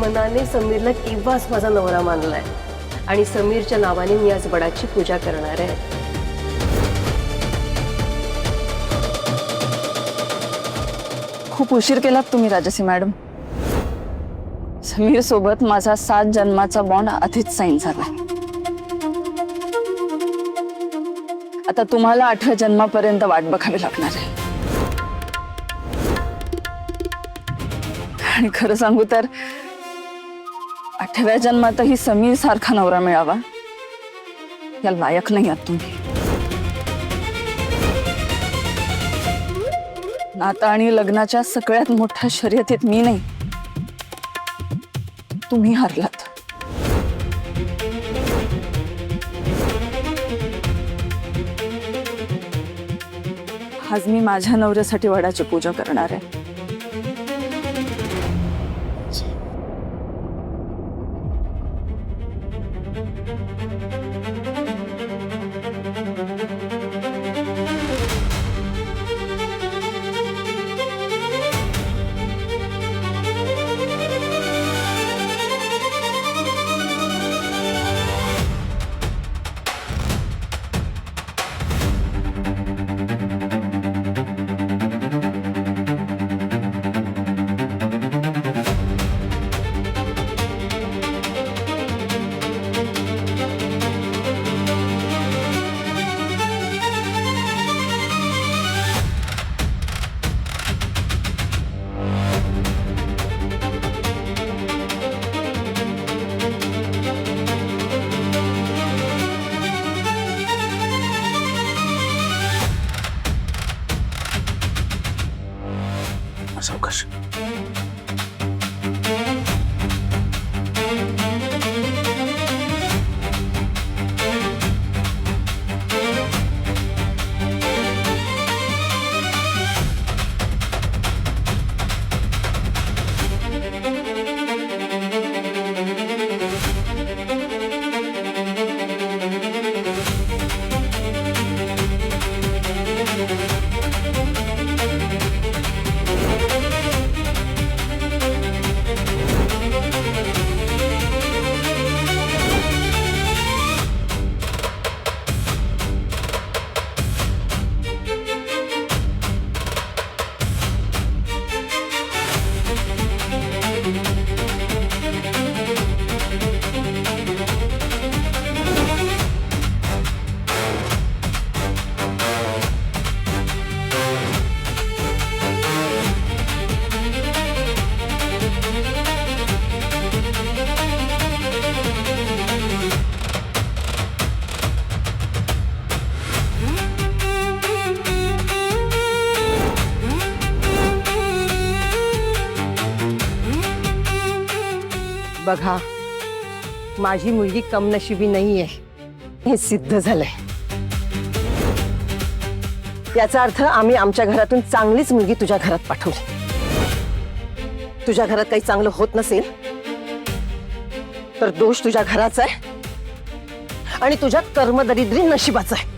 मनाने समीरला केव्हाच माझा नवरा मानलाय आणि समीरच्या नावाने मी आज वडाची पूजा करणार आहे। खूप उशीर केलात तुम्ही राजसी मॅडम। समीर सोबत माझा 7 जन्माचा बॉन्ड आधीच साइन झालाय। आता तुम्हाला 8व्या जन्मापर्यंत वाट बघावी लागणार आहे। आणि खरं सांगू तर 8व्या जन्मातही समीर सारखा नवरा मिळावा या लायक नाही आहात तुम्ही। नाता आणि लग्नाच्या सगळ्यात मोठ्या शर्यतीत मी नाही, तुम्ही हरलात। आज मी माझ्या नवऱ्यासाठी वडाची पूजा करणार आहे। सावकाश। बघा, माझी मुलगी कमनशिबी नाहीये हे सिद्ध झालंय। याचा अर्थ आम्ही आमच्या घरातून चांगलीच मुलगी तुझ्या घरात पाठवली। तुझ्या घरात काही चांगलं होत नसेल तर दोष तुझ्या घराचा आहे आणि तुझ्या कर्मदरिद्री नशिबाचा आहे।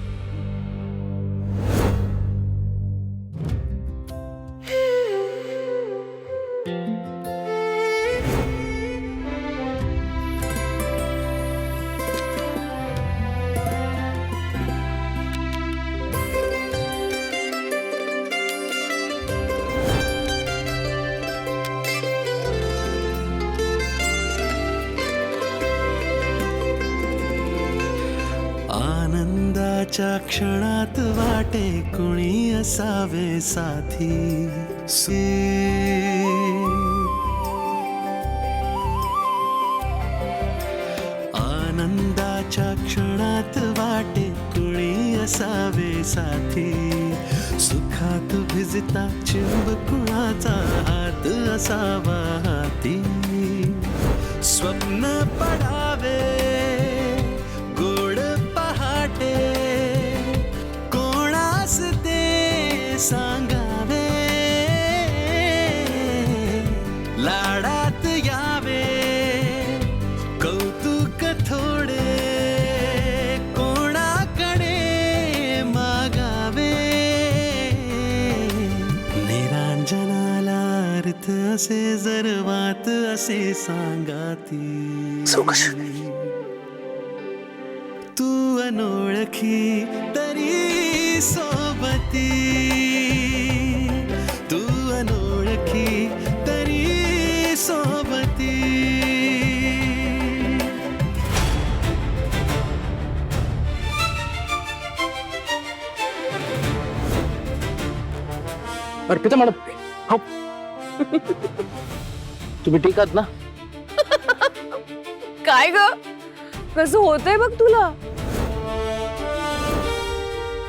आनंदाच्या क्षणात वाटे कुणी असावे साथी। आनंदाच्या क्षणात वाटे कुणी असावे साथी। सुखात भिजता चिंब कुणाचा हात असावा हाती। स्वप्न पडावे गोड पहाटे कोणास ते सांगावे। लाडात यावे कौतुक थोडे कोणाकडे मागावे। निरांजनाला अर्थ असे जर वात कसे सांगाती तू अनोळखी तरी सोबती तू अनोळखी तरी सोबती अर्पिता मॅडम हो तुम्ही ठीक आहात ना? काय ग कसं होतंय बघ तुला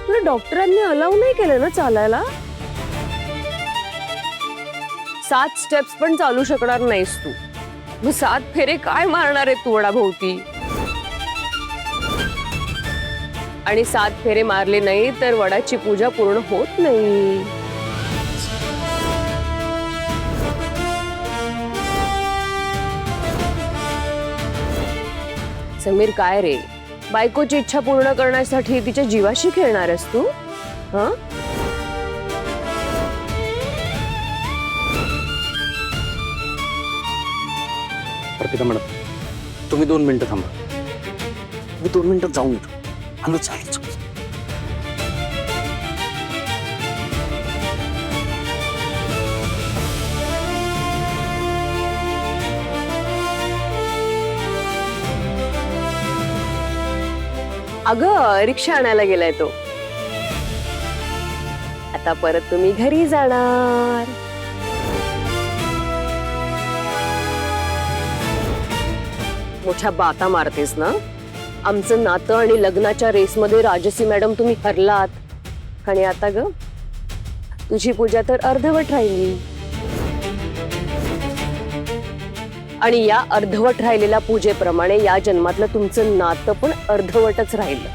तुला डॉक्टरांनी अलाउ नाही केलं ना चालायला 7 स्टेप्स पण चालू शकणार नाहीस तू मग 7 फेरे काय मारणार आहे तू वडाभोवती आणि 7 फेरे मारले नाही तर वडाची पूजा पूर्ण होत नाही समीर काय रे बायकोची इच्छा पूर्ण करण्यासाठी तिच्या जीवाशी खेळणार आहेस तू हं अर्पिता मॅडम तुम्ही 2 मिनिटं थांबा मी 2 मिनिटात जाऊन येतो आलो चालेल अगं रिक्षा आणायला गेलाय तो आता परत तुम्ही घरी जाणार मोठ्या बाता मारतेस ना आमचं नातं आणि लग्नाच्या रेसमध्ये राजसी मॅडम तुम्ही हरलात आणि आता ग तुझी पूजा तर अर्धवट राहिली आणि या अर्धवट राहिलेल्या पूजेप्रमाणे या जन्मातलं तुमचं नातं पण अर्धवटच राहिलं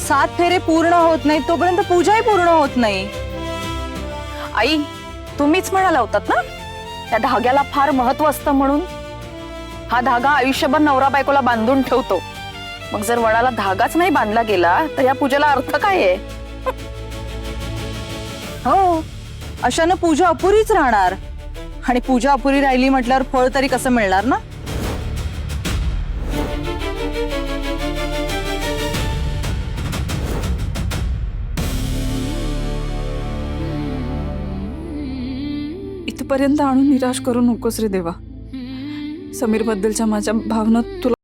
7 फेरे पूर्ण होत नाही तोपर्यंत पूजाही पूर्ण होत नाही आई तुम्हीच म्हणाला होतात ना त्या धाग्याला फार महत्व असतं म्हणून हा धागा आयुष्यभर नवरा बायकोला बांधून ठेवतो मग जर वडाला धागाच नाही बांधला गेला तर या पूजेला अर्थ काय आहे हो अशानं पूजा अपुरीच राहणार आणि पूजा अपुरी राहिली म्हटल्यावर फळ तरी कसं मिळणार ना इथपर्यंत आणून निराश करू नकोस रे देवा समीर बद्दलच्या माझ्या भावना तुला